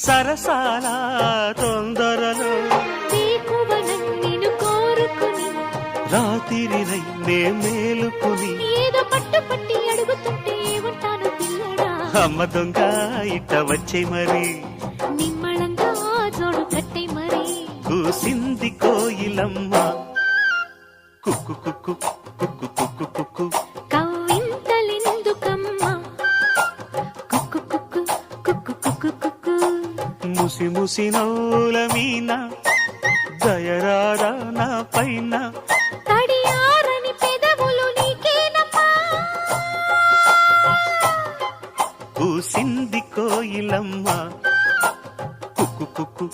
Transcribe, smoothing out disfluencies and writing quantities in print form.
సరసాల తొందరలో నిన్ను కోరుకుని రాత్రినై నే మేలుకుని ఏదో పట్టు పట్టి అడుగుతుంటే ఉంటాను పిల్లడా. అమ్మ దొంగ ఇట్ట వచ్చే మరి నిమ్మళంగా జోడు కట్టే మరి కూసింది కోయిలమ్మ కుక్కు కుక్కు కుక్కు కుక్కు కుక్కు కవ్వింతలెందుకమ్మా కుక్కు కుక్కు కుక్కు కుక్కు కుక్కు. ముసి ముసి నవ్వుల మీన దయరారా నా పైన తడియారని పెదవులు నీకేనమ్మా. కూసింది కోయిలమ్మ కుక్కు కుక్కు